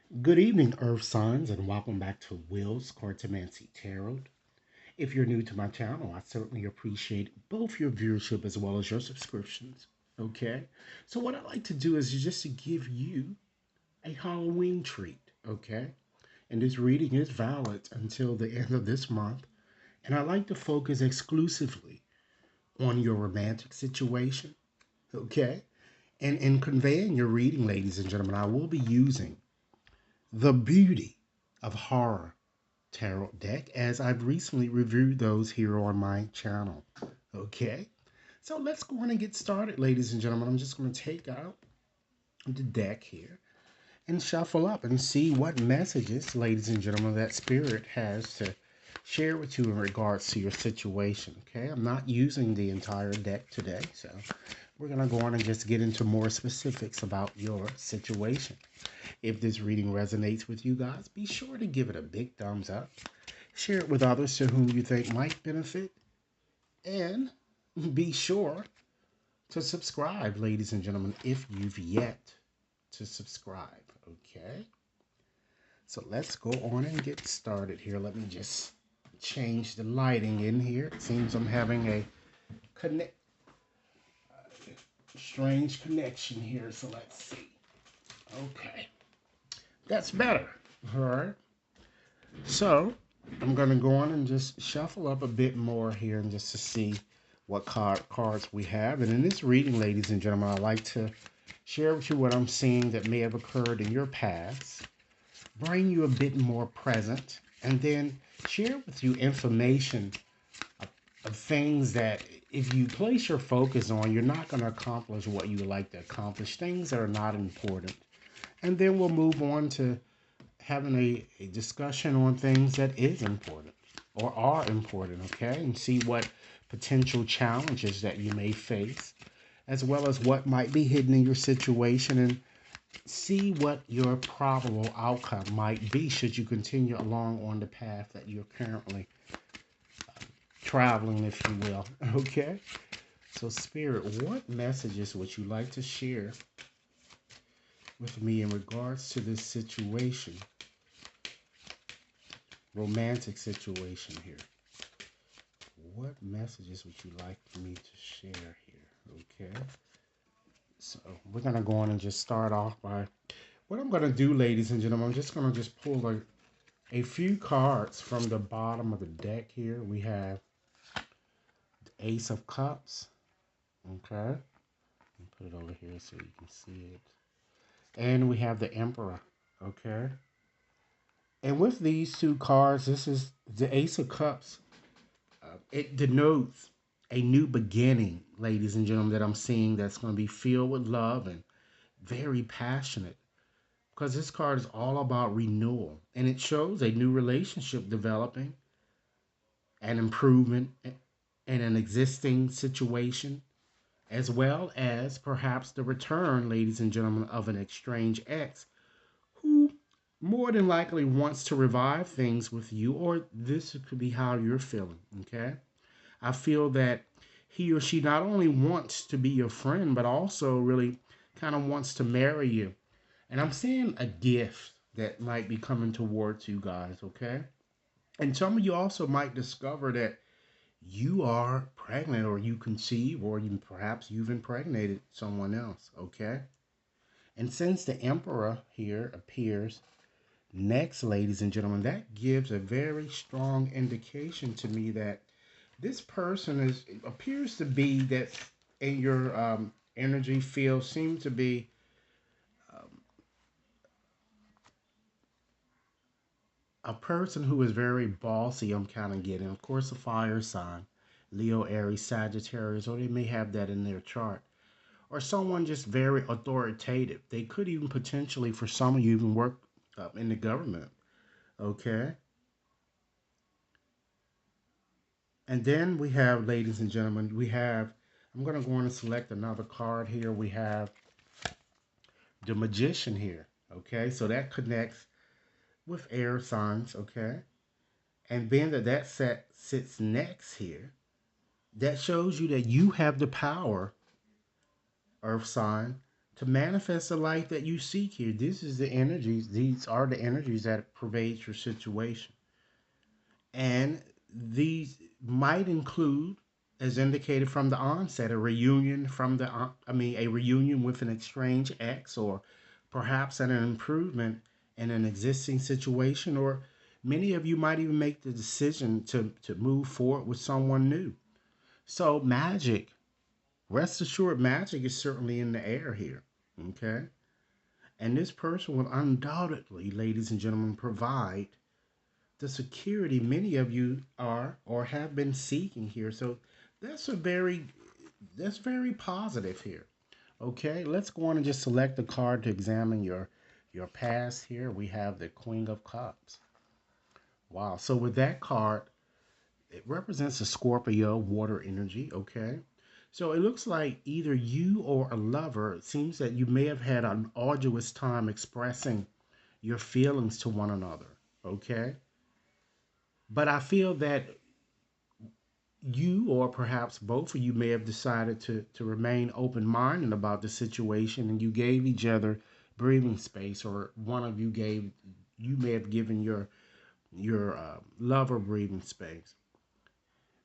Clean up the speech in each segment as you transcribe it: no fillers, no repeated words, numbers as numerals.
Good evening, Earth signs, and welcome back to Will's Cartomancy Tarot. If you're new to my channel, I certainly appreciate both your viewership as well as your subscriptions. Okay, so what I like to do is just to give you a Halloween treat. Okay, and this reading is valid until the end of this month, and I like to focus exclusively on your romantic situation. Okay, and in conveying your reading, ladies and gentlemen, I will be using the beauty of horror tarot deck as I've recently reviewed those here on my channel. Okay, so let's go on and get started, ladies and gentlemen. I'm just going to take out the deck here and shuffle up and see what messages, ladies and gentlemen, that Spirit has to share with you in regards to your situation. Okay, I'm not using the entire deck today, so we're going to go on and just get into more specifics about your situation. If this reading resonates with you guys, be sure to give it a big thumbs up. Share it with others to whom you think might benefit. And be sure to subscribe, ladies and gentlemen, if you've yet to subscribe. Okay? So let's go on and get started here. Let me just change the lighting in here. It seems I'm having a connect strange connection here. So let's see. Okay. That's better. All right. So I'm going to go on and just shuffle up a bit more here and just to see what cards we have. And in this reading, ladies and gentlemen, I like to share with you what I'm seeing that may have occurred in your past, bring you a bit more present, and then share with you information of things that if you place your focus on, you're not going to accomplish what you would like to accomplish, things that are not important. And then we'll move on to having a discussion on things that is important or are important, okay? And see what potential challenges that you may face, as well as what might be hidden in your situation, and see what your probable outcome might be should you continue along on the path that you're currently traveling, if you will, okay? So, Spirit, what messages would you like to share with me in regards to this situation? Romantic situation here. What messages would you like for me to share here? Okay. So we're going to go on and just start off by what I'm going to do, ladies and gentlemen. I'm just going to just pull a few cards from the bottom of the deck here. We have the Ace of Cups. Okay. Put it over here so you can see it. And we have the Emperor. Okay. And with these two cards, this is the Ace of Cups. It denotes a new beginning, ladies and gentlemen, that I'm seeing that's going to be filled with love and very passionate. Because this card is all about renewal. And it shows a new relationship developing, an improvement in an existing situation, as well as perhaps the return, ladies and gentlemen, of an estranged ex who more than likely wants to revive things with you, or this could be how you're feeling, okay? I feel that he or she not only wants to be your friend, but also really kind of wants to marry you. And I'm seeing a gift that might be coming towards you guys, okay? And some of you also might discover that you are pregnant or you conceive or you perhaps you've impregnated someone else, okay? And since the Emperor here appears next, ladies and gentlemen, that gives a very strong indication to me that this person is appears to be that in your energy field seems to be um, a person who is very bossy. I'm kind of getting, of course, a fire sign, Leo, Aries, Sagittarius, or they may have that in their chart, or someone just very authoritative. They could even potentially, for some of you, even work in the government. Okay, and then we have, ladies and gentlemen, we have. I'm going to go on and select another card here. We have the Magician here. Okay, so that connects with air signs. Okay, and being that that set sits next here, that shows you that you have the power, earth sign, to manifest the life that you seek here. This is the energies, these are the energies that pervade your situation. And these might include, as indicated from the onset, a reunion from the, a reunion with an estranged ex, or perhaps an improvement in an existing situation, or many of you might even make the decision to move forward with someone new. So, magic, rest assured, magic is certainly in the air here. Okay. And this person will undoubtedly, ladies and gentlemen, provide the security many of you are or have been seeking here. So that's a very that's very positive here. Okay, let's go on and just select the card to examine your past here. We have the Queen of Cups. Wow. So with that card, it represents a Scorpio water energy. Okay. So it looks like either you or a lover, it seems that you may have had an arduous time expressing your feelings to one another. Okay. But I feel that you, or perhaps both of you, may have decided to remain open minded about the situation, and you gave each other breathing space, or one of you gave, you may have given your lover breathing space.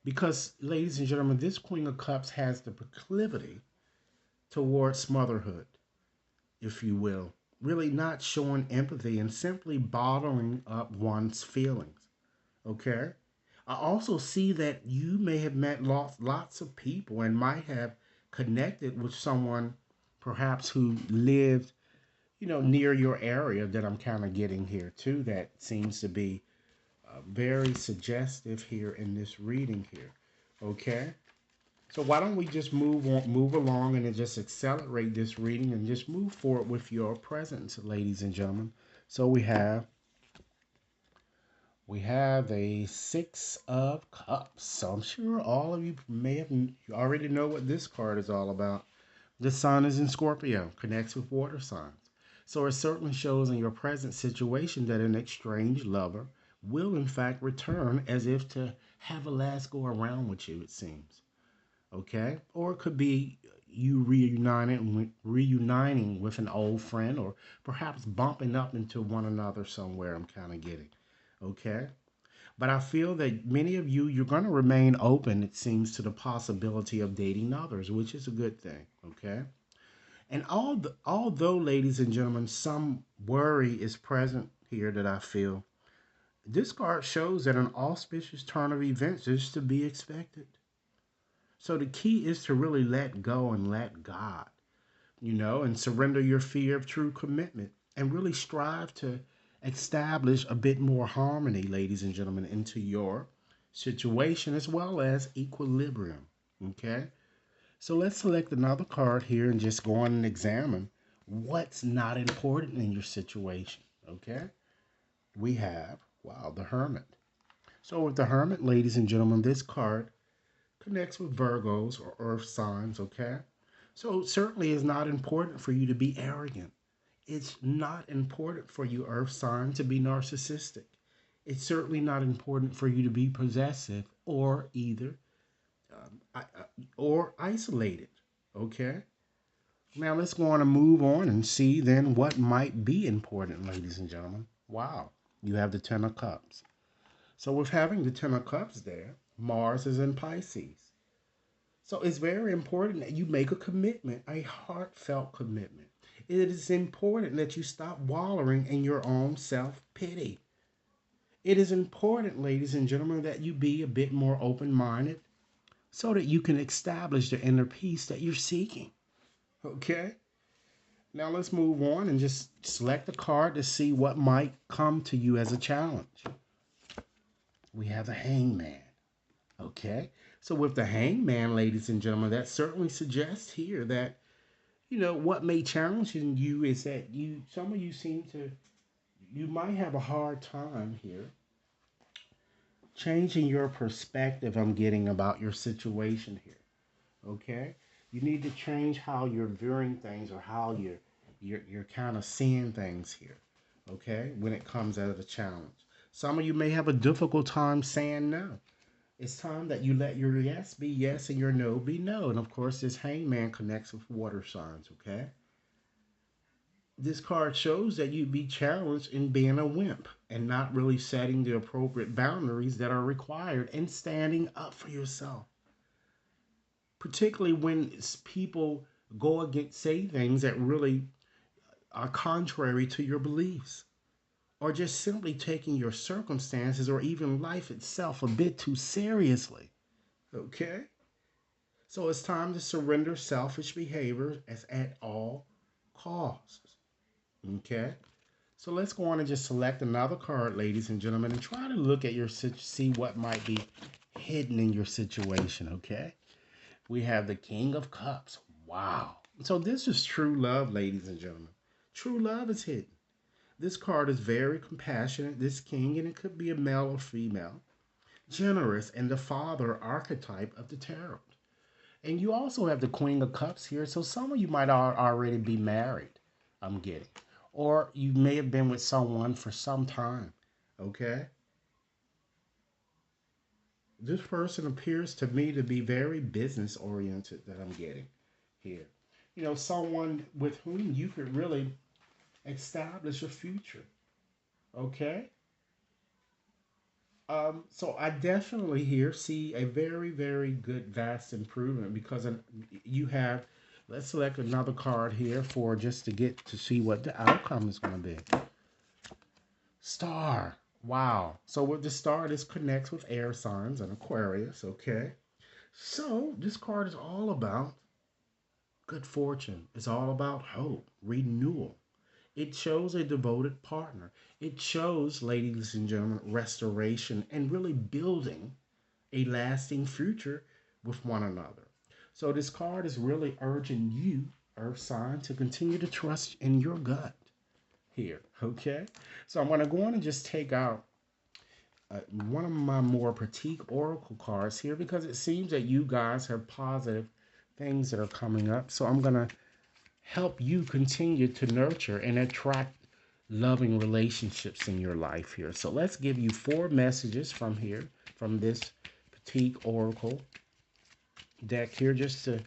Because, ladies and gentlemen, this Queen of Cups has the proclivity towards motherhood, if you will, really not showing empathy and simply bottling up one's feelings. Okay. I also see that you may have met lots of people and might have connected with someone perhaps who lived, near your area, that I'm kind of getting here too. That seems to be very suggestive here in this reading here. Okay. So why don't we just move along, and then just accelerate this reading and just move forward with your presence, ladies and gentlemen. So we have a Six of Cups. So I'm sure all of you may have you already know what this card is all about. The sun is in Scorpio, connects with water signs. So it certainly shows in your present situation that an estranged lover will in fact return, as if to have a last go around with you, it seems. Okay? Or it could be you reuniting with an old friend, or perhaps bumping up into one another somewhere, I'm kind of getting. Okay? But I feel that many of you, you're going to remain open, it seems, to the possibility of dating others, which is a good thing. Okay. And although, ladies and gentlemen, some worry is present here that I feel, this card shows that an auspicious turn of events is to be expected. So the key is to really let go and let God, and surrender your fear of true commitment, and really strive to establish a bit more harmony, ladies and gentlemen, into your situation, as well as equilibrium. Okay. So let's select another card here and just go on and examine what's not important in your situation. Okay. We have, wow, the Hermit. So with the Hermit, ladies and gentlemen, this card connects with Virgos or earth signs. Okay. So it certainly is not important for you to be arrogant. It's not important for you, earth sign, to be narcissistic. It's certainly not important for you to be possessive, or either or isolated. Okay. Now let's go on and move on and see then what might be important, ladies and gentlemen. Wow. You have the Ten of Cups. So with having the Ten of Cups there, Mars is in Pisces. So it's very important that you make a commitment, a heartfelt commitment. It is important that you stop wallowing in your own self pity. It is important, ladies and gentlemen, that you be a bit more open minded so that you can establish the inner peace that you're seeking. Okay? Now let's move on and just select a card to see what might come to you as a challenge. We have the Hangman. Okay? So with the Hangman, ladies and gentlemen, that certainly suggests here that what may challenge you is that some of you you might have a hard time here changing your perspective, I'm getting, about your situation here. Okay. You need to change how you're viewing things, or how you're kind of seeing things here. Okay, when it comes out of the challenge, some of you may have a difficult time saying no. It's time that you let your yes be yes and your no be no. And of course, this Hangman connects with water signs. Okay. This card shows that you'd be challenged in being a wimp and not really setting the appropriate boundaries that are required and standing up for yourself, particularly when people go against say things that really are contrary to your beliefs, or just simply taking your circumstances or even life itself a bit too seriously. Okay? So it's time to surrender selfish behavior as at all costs. Okay? So let's go on and just select another card, ladies and gentlemen, and try to look at see what might be hidden in your situation. Okay? We have the King of Cups. Wow. So this is true love, ladies and gentlemen. True love is hidden. This card is very compassionate, this king, and it could be a male or female, generous, and the father archetype of the tarot. And you also have the Queen of Cups here, so some of you might already be married, I'm getting. Or you may have been with someone for some time, okay? This person appears to me to be very business oriented that I'm getting here. You know, someone with whom you could really establish a future, okay? So I definitely here see a very, very good, vast improvement because you have, let's select another card here for just to get to see what the outcome is going to be. Star. Wow. So with the star, this connects with air signs and Aquarius, okay? So this card is all about good fortune. It's all about hope, renewal. It shows a devoted partner. It shows, ladies and gentlemen, restoration and really building a lasting future with one another. So this card is really urging you, Earth sign, to continue to trust in your gut here. Okay. So I'm going to go on and just take out one of my more petite oracle cards here because it seems that you guys have positive things that are coming up. So I'm going to help you continue to nurture and attract loving relationships in your life here. So let's give you 4 messages from here, from this petite oracle deck here, just to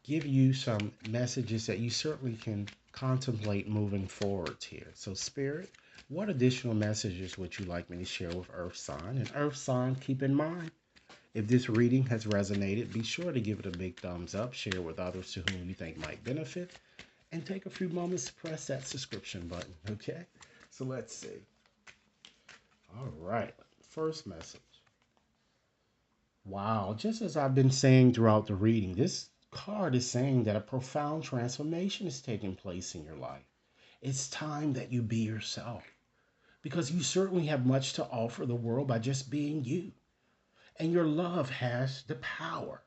give you some messages that you certainly can contemplate moving forward here. So Spirit, what additional messages would you like me to share with Earth Sign? And Earth Sign, keep in mind, if this reading has resonated, be sure to give it a big thumbs up, share with others to whom you think might benefit, and take a few moments to press that subscription button, okay? So let's see. All right, first message. Wow, just as I've been saying throughout the reading, this card is saying that a profound transformation is taking place in your life. It's time that you be yourself because you certainly have much to offer the world by just being you. And your love has the power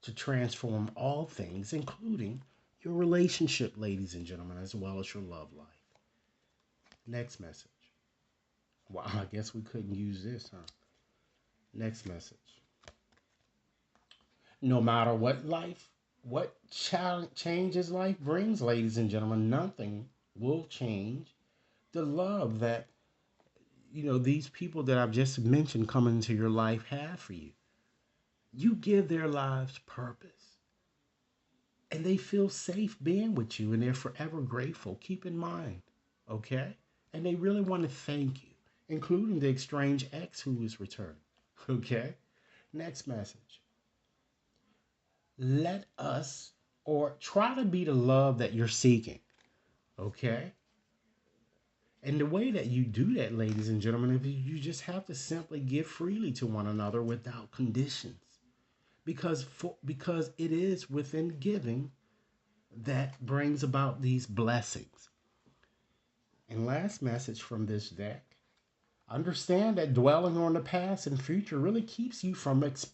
to transform all things, including your relationship, ladies and gentlemen, as well as your love life. Next message. Wow, I guess we couldn't use this, huh? Next message. No matter what changes life brings, ladies and gentlemen, nothing will change the love that, these people that I've just mentioned come into your life have for you. You give their lives purpose and they feel safe being with you and they're forever grateful. Keep in mind, okay? And they really want to thank you, including the estranged ex who is returned, okay? Next message. Let us or try to be the love that you're seeking, okay? And the way that you do that, ladies and gentlemen, is you just have to simply give freely to one another without conditions. Because it is within giving that brings about these blessings. And last message from this deck. Understand that dwelling on the past and future really keeps you from experiencing